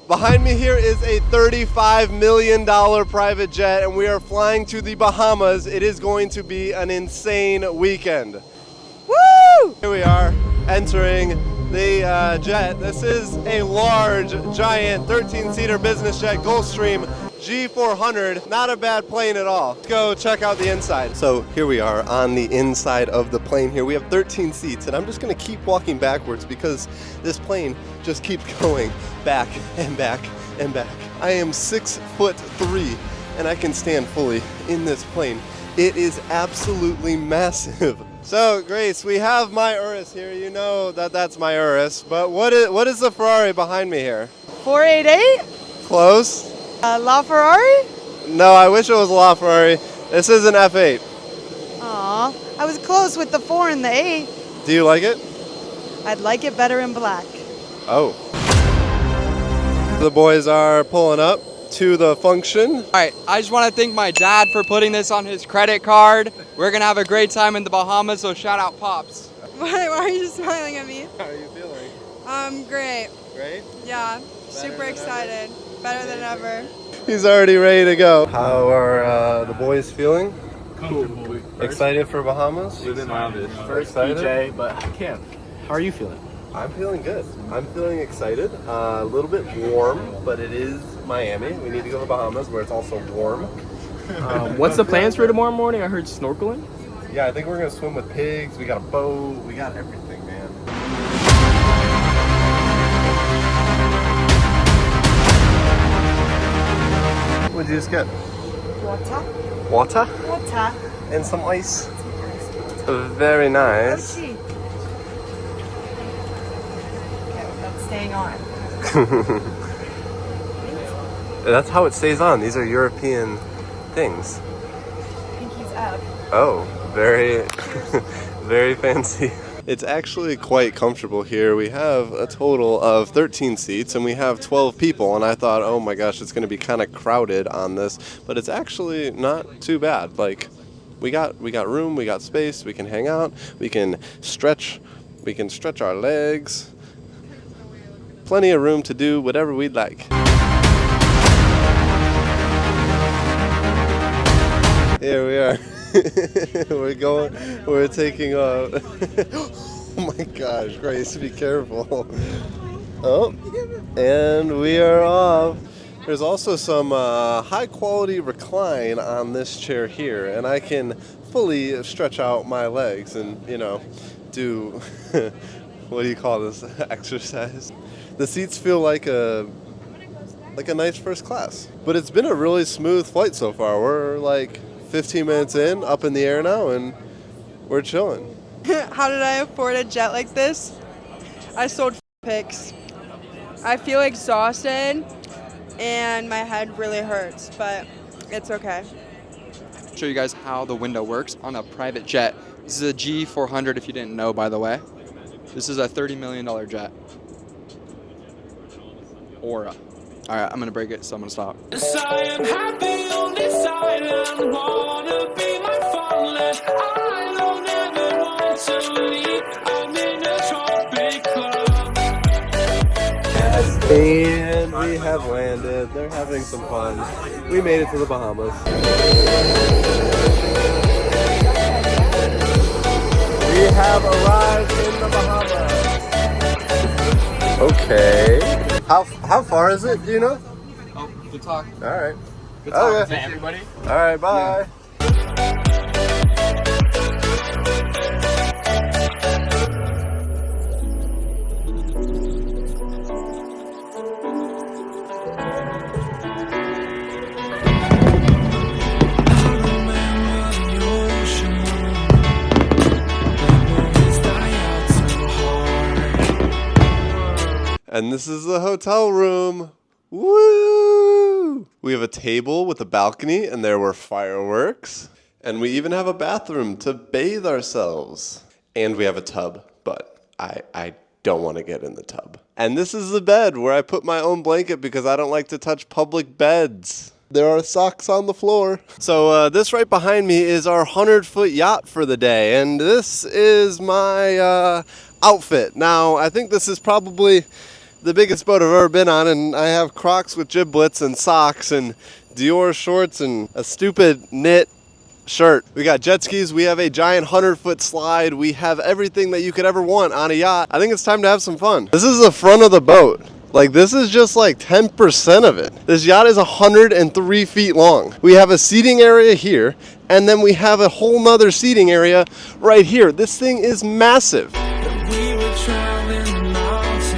Behind me here is a $35 million private jet, and we are flying to the Bahamas. It is going to be an insane weekend. Woo! Here we are entering the jet. This is a large, giant 13-seater business jet, Gulfstream G400. Not a bad plane at all. Let's go check out the inside. So here we are on the inside of the plane here. We have 13 seats, and I'm just gonna keep walking backwards because this plane just keeps going back and back and back. I am 6'3", and I can stand fully in this plane. It is absolutely massive. So Grace, we have my Urus here. You know that that's my Urus, but what is the Ferrari behind me here? 488? Close. La Ferrari? No, I wish it was La Ferrari. This is an F8. Aw, I was close with the 4 and the 8. Do you like it? I'd like it better in black. Oh. The boys are pulling up to the function. All right, I just want to thank my dad for putting this on his credit card. We're going to have a great time in the Bahamas, so shout out Pops. Why are you smiling at me? How are you feeling? Great. Great? Yeah, super excited. Better than ever. He's already ready to go. How are the boys feeling? Comfortable. Excited for Bahamas? Within my office. First PJ, but I can't. How are you feeling? I'm feeling good. I'm feeling excited. A little bit warm, but it is Miami. We need to go to Bahamas where it's also warm. What's the plans for tomorrow morning? I heard snorkeling. Yeah, I think we're gonna swim with pigs. We got a boat. We got everything, man. What'd you just get? Water? Water? Water. And some ice. Very nice. Okay, that's staying on. That's how it stays on. These are European things. Pinky's up. Oh, very, very fancy. It's actually quite comfortable here. We have a total of 13 seats and we have 12 people, and I thought, oh my gosh, it's gonna be kind of crowded on this, but it's actually not too bad. Like, we got room, we got space, we can hang out, we can stretch our legs. Plenty of room to do whatever we'd like. Here we are. We're taking off. Oh my gosh, Grace, be careful. Oh, and we are off. There's also some high quality recline on this chair here, and I can fully stretch out my legs and, you know, do, what do you call this, exercise? The seats feel like a nice first class. But it's been a really smooth flight so far. We're like 15 minutes in, up in the air now, and we're chilling. How did I afford a jet like this? I sold pics. I feel exhausted and my head really hurts, but it's okay. I'll show you guys how the window works on a private jet. This is a G400 if you didn't know, by the way. This is a $30 million jet. Aura. All right, I'm gonna break it, so I'm gonna stop. I am happy on this island, wanna be my fatherland. I don't ever want to leave, I'm in a tropic club. And we have landed. They're having some fun. We made it to the Bahamas. We have arrived in the Bahamas. Okay. How far is it? Do you know? Oh, good talk. All right. Good talk Okay. to everybody. All right. Bye. And this is the hotel room. Woo! We have a table with a balcony, and there were fireworks. And we even have a bathroom to bathe ourselves. And we have a tub, but I don't want to get in the tub. And this is the bed where I put my own blanket because I don't like to touch public beds. There are socks on the floor. So this right behind me is our 100-foot yacht for the day. And this is my outfit. Now, I think this is probably the biggest boat I've ever been on, and I have Crocs with giblets and socks and Dior shorts and a stupid knit shirt. We got jet skis, we have a giant 100-foot slide, we have everything that you could ever want on a yacht. I think it's time to have some fun. This is the front of the boat. Like, this is just like 10% of it. This yacht is 103 feet long. We have a seating area here, and then we have a whole nother seating area right here. This thing is massive. We were traveling mountains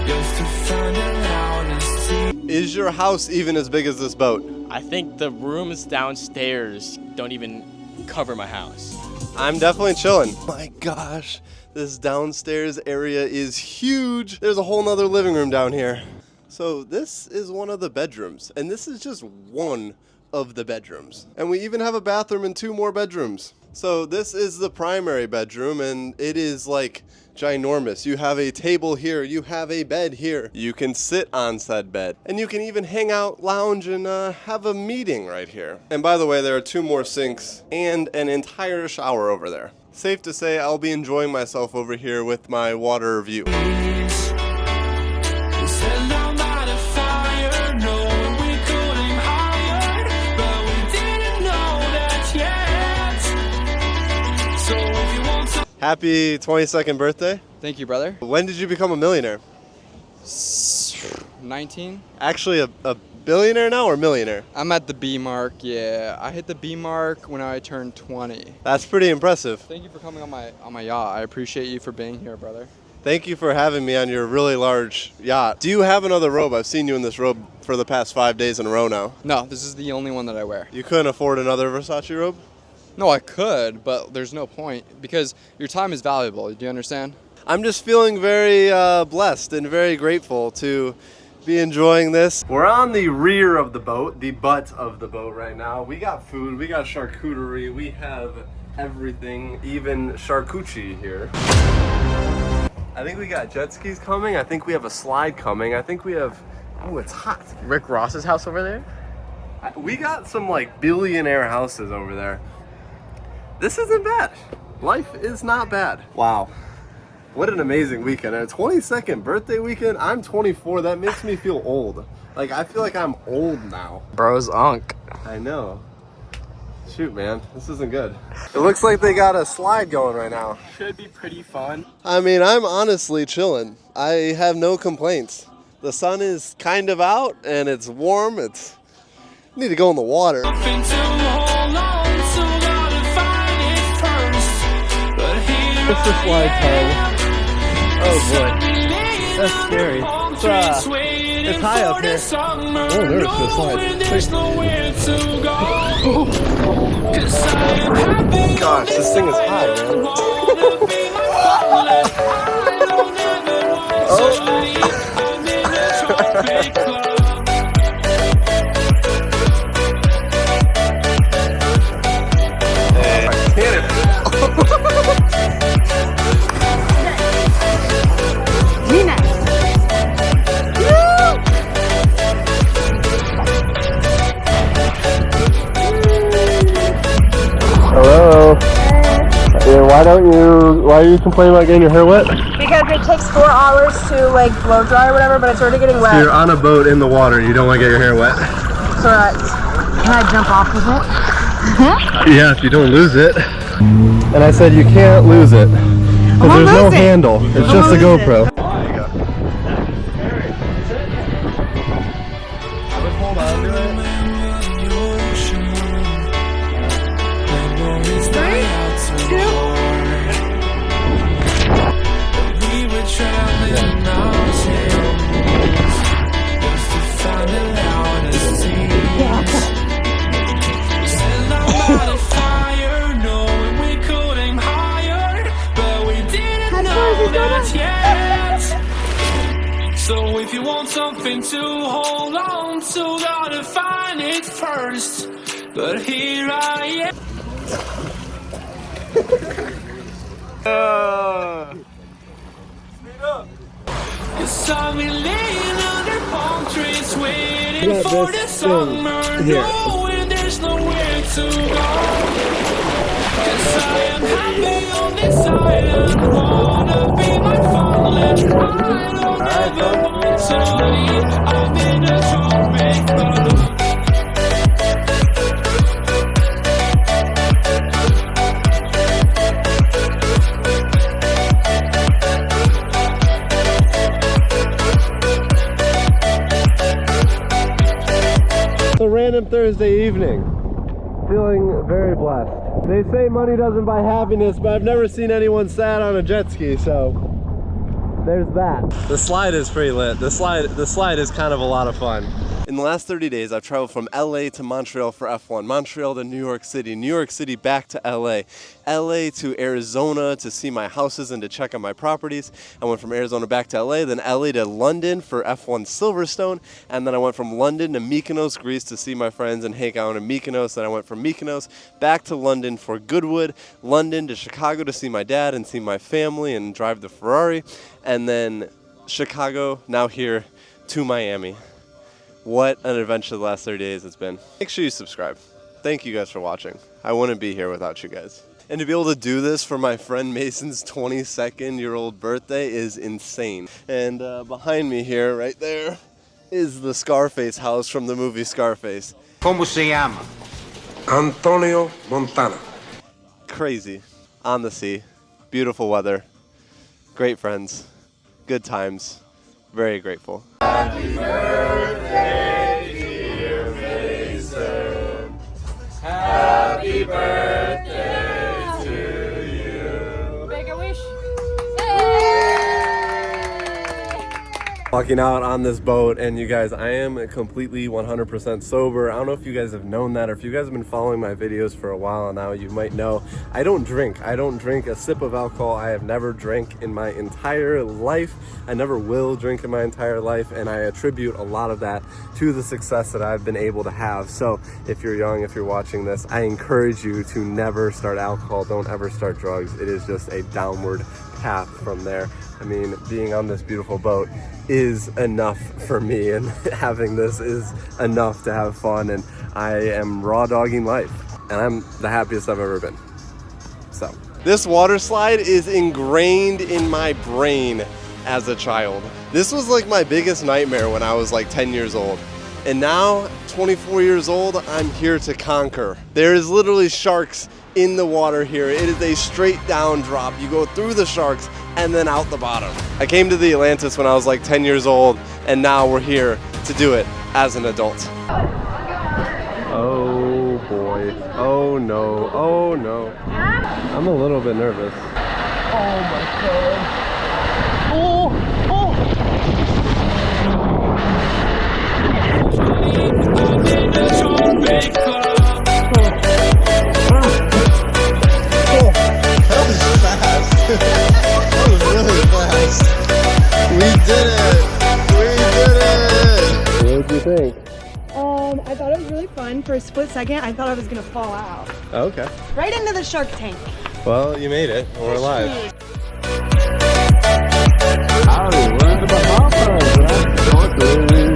just to find out and see. Is your house even as big as this boat? I think the rooms downstairs don't even cover my house. I'm definitely chilling. My gosh, this downstairs area is huge. There's a whole nother living room down here. So this is one of the bedrooms, and this is just one of the bedrooms. And we even have a bathroom and 2 more bedrooms. So this is the primary bedroom, and it is like ginormous. You have a table here, you have a bed here. You can sit on said bed, and you can even hang out, lounge, and have a meeting right here. And by the way, there are 2 more sinks and an entire shower over there. Safe to say I'll be enjoying myself over here with my water view. Happy 22nd birthday. Thank you, brother. When did you become a millionaire? 19. Actually a billionaire now or millionaire? I'm at the B mark. Yeah, I hit the B mark when I turned 20. That's pretty impressive. Thank you for coming on my yacht. I appreciate you for being here, brother. Thank you for having me on your really large yacht. Do you have another robe? I've seen you in this robe for the past 5 days in a row now. No, this is the only one that I wear. You couldn't afford another Versace robe? No, I could, but there's no point because your time is valuable. Do you understand? I'm just feeling very blessed and very grateful to be enjoying this. We're on the rear of the boat, the butt of the boat right now. We got food, we got charcuterie, we have everything, even charcuterie here. I think we got jet skis coming. I think we have a slide coming. I think we have, oh, it's hot. Rick Ross's house over there? We got some like billionaire houses over there. This isn't bad. Life is not bad. Wow. What an amazing weekend. And a 22nd birthday weekend. I'm 24. That makes me feel old. Like, I feel like I'm old now. Bro's unk. I know. Shoot, man. This isn't good. It looks like they got a slide going right now. Should be pretty fun. I mean, I'm honestly chilling. I have no complaints. The sun is kind of out and it's warm. It's need to go in the water. It's the slide time. Oh boy. That's scary. It's high up here. Oh, there's the slide. Gosh, this thing is high, man. I can't. Hello. Yeah, why are you complaining about getting your hair wet? Because it takes 4 hours to like blow dry or whatever, but it's already getting wet. So you're on a boat in the water, you don't want to get your hair wet? Correct. Can I jump off with it? Yeah, if you don't lose it. And I said you can't lose it. Because there's no handle. It's just a GoPro. There you go. Hold on to it. 3, 2. So if you want something to hold on to, gotta find it first. But here I am. Speed up. 'Cause I've been laying under palm trees waiting for the summer, knowing there's nowhere to go. 'Cause I am happy on this island. Wanna be my fatherland. I don't ever want to leave. I'm in a tropic love. It's a random Thursday evening. Feeling very blessed. They say money doesn't buy happiness, but I've never seen anyone sad on a jet ski, so there's that. The slide is pretty lit. The slide is kind of a lot of fun. In the last 30 days, I've traveled from LA to Montreal for F1, Montreal to New York City back to LA, LA to Arizona to see my houses and to check on my properties. I went from Arizona back to LA, then LA to London for F1 Silverstone, and then I went from London to Mykonos, Greece to see my friends and hang out in Mykonos. Then I went from Mykonos back to London for Goodwood, London to Chicago to see my dad and see my family and drive the Ferrari, and then Chicago, now here to Miami. What an adventure the last 30 days it's been. Make sure you subscribe. Thank you guys for watching. I wouldn't be here without you guys. And to be able to do this for my friend Mason's 22nd-year-old birthday is insane. And behind me here, right there, is the Scarface house from the movie Scarface. ¿Cómo se llama? Antonio Montana. Crazy. On the sea. Beautiful weather. Great friends. Good times. Very grateful. Happy birthday, dear Mason. Happy birthday to you. Make a wish. Walking out on this boat, and you guys, I am completely 100% sober. I don't know if you guys have known that, or if you guys have been following my videos for a while now, you might know I don't drink. I don't drink a sip of alcohol. I have never drank in my entire life. I never will drink in my entire life, and I attribute a lot of that to the success that I've been able to have. So if you're young, if you're watching this, I encourage you to never start alcohol. Don't ever start drugs. It is just a downward path from there. I mean, being on this beautiful boat is enough for me, and having this is enough to have fun, and I am raw dogging life, and I'm the happiest I've ever been. So this water slide is ingrained in my brain as a child. This was like my biggest nightmare when I was like 10 years old. And now, 24 years old, I'm here to conquer. There is literally sharks in the water here. It is a straight down drop. You go through the sharks and then out the bottom. I came to the Atlantis when I was like 10 years old, and now we're here to do it as an adult. Oh boy. Oh no. Oh no. I'm a little bit nervous. Oh my god. Oh! Oh! That was really fast. We did it! We did it! What did you think? I thought it was really fun. For a split second, I thought I was gonna fall out. Okay. Right into the shark tank. Well, you made it. We're alive. Howdy, we're in the Bahamas. Let's look at these.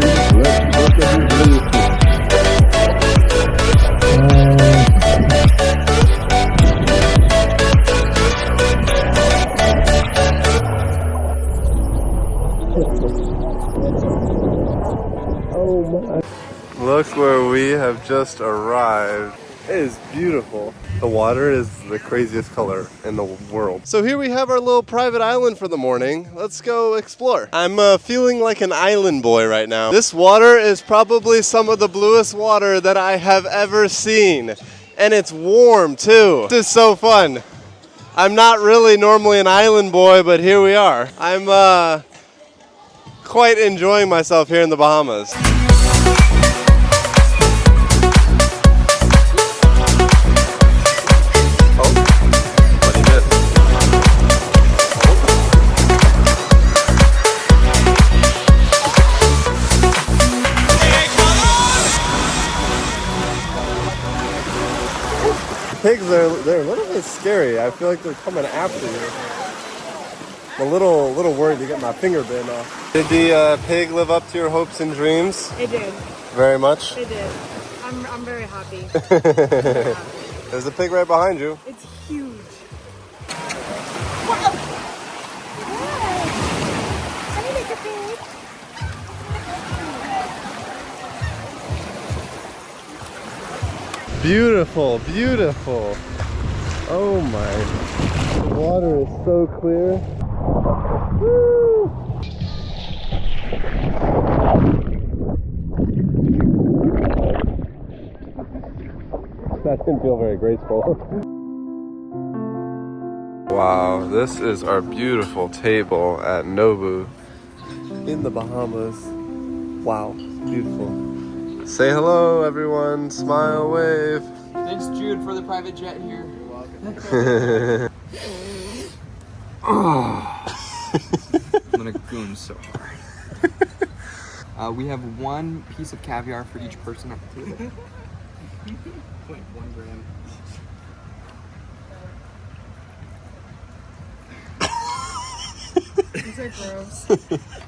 Look where we have just arrived. It is beautiful. The water is the craziest color in the world. So here we have our little private island for the morning. Let's go explore. I'm feeling like an island boy right now. This water is probably some of the bluest water that I have ever seen. And it's warm too. This is so fun. I'm not really normally an island boy, but here we are. I'm quite enjoying myself here in the Bahamas. Pigs, they're a little bit scary. I feel like they're coming after you. I'm a little worried to get my finger bitten off. Did the pig live up to your hopes and dreams? It did. Very much? It did. I'm very happy. There's a pig right behind you. It's Beautiful, beautiful. Oh my. The water is so clear. Woo! That didn't feel very graceful. Wow, this is our beautiful table at Nobu in the Bahamas. Wow, beautiful. Say hello, everyone. Smile, wave. Thanks, Jude, for the private jet here. I'm gonna goon so hard. We have 1 piece of caviar for each person at the table. 0.1 gram. These are gross.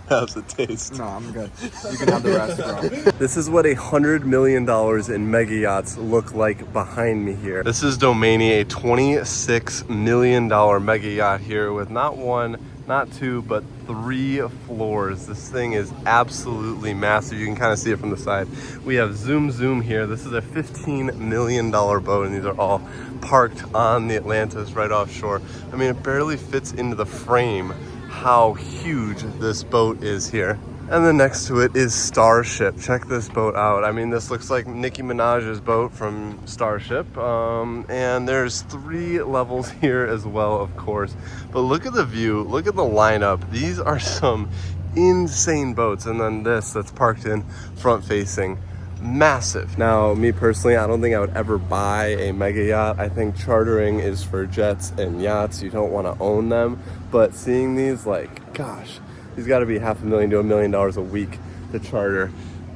How's it taste? No, I'm good. You can have the rest, bro. This is what $100 million in mega yachts look like behind me here. This is Domani, a $26 million mega yacht here with not 1, not 2, but 3 floors. This thing is absolutely massive. You can kind of see it from the side. We have zoom here. This is a $15 million boat, and these are all parked on the Atlantis right offshore. I mean, it barely fits into the frame how huge this boat is here. And then next to it is Starship. Check this boat out. I mean, this looks like Nicki Minaj's boat from Starship. And there's 3 levels here as well, of course. But look at the view, look at the lineup. These are some insane boats. And then this that's parked in front facing. Massive. Now, me personally, I don't think I would ever buy a mega yacht. I think chartering is for jets and yachts. You don't want to own them. But seeing these, like, gosh, these got to be $500,000 to $1 million a week to charter.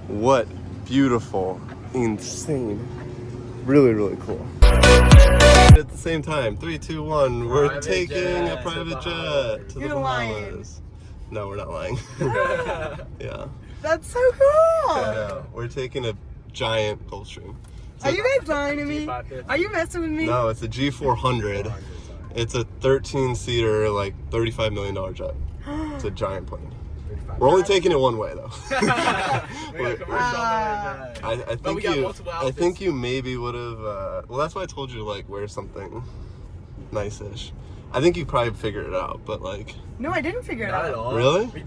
What beautiful, insane, really, really cool. At the same time, 3, 2, 1, we're taking a private jet to the Bahamas. No, we're not lying. Yeah. That's so cool. Yeah, we're taking a giant Gulfstream. Are you guys lying to me? Are you messing with me? No, it's a G400. It's a 13-seater, like $35 million jet. It's a giant plane. We're only taking it one way though. I think you maybe would have. Well, that's why I told you to like wear something nice-ish. I think you probably figured it out, but like. No, I didn't figure it out. Not at all. Really? We've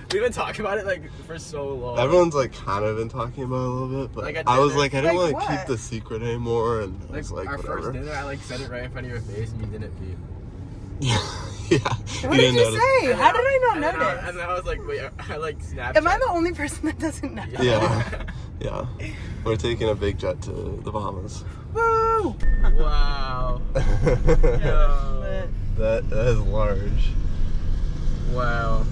been talking about it like for so long. Everyone's like kind of been talking about it a little bit, but Like I was like, I didn't Like want to keep what? the secret anymore, and I was like, our whatever. first dinner, I like said it right in front of your face and you didn't peep. Yeah. What did you say? How did I not And then notice? and then I was like, wait, I like Snapchat. Am I the only person that doesn't know? Yeah. We're taking a big jet to the Bahamas. Woo! Wow. Yo. That is large. Wow.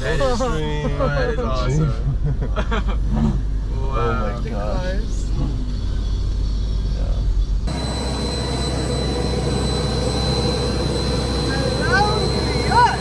That is Extreme. That is awesome. Wow. Oh my gosh. Hello, Yacht!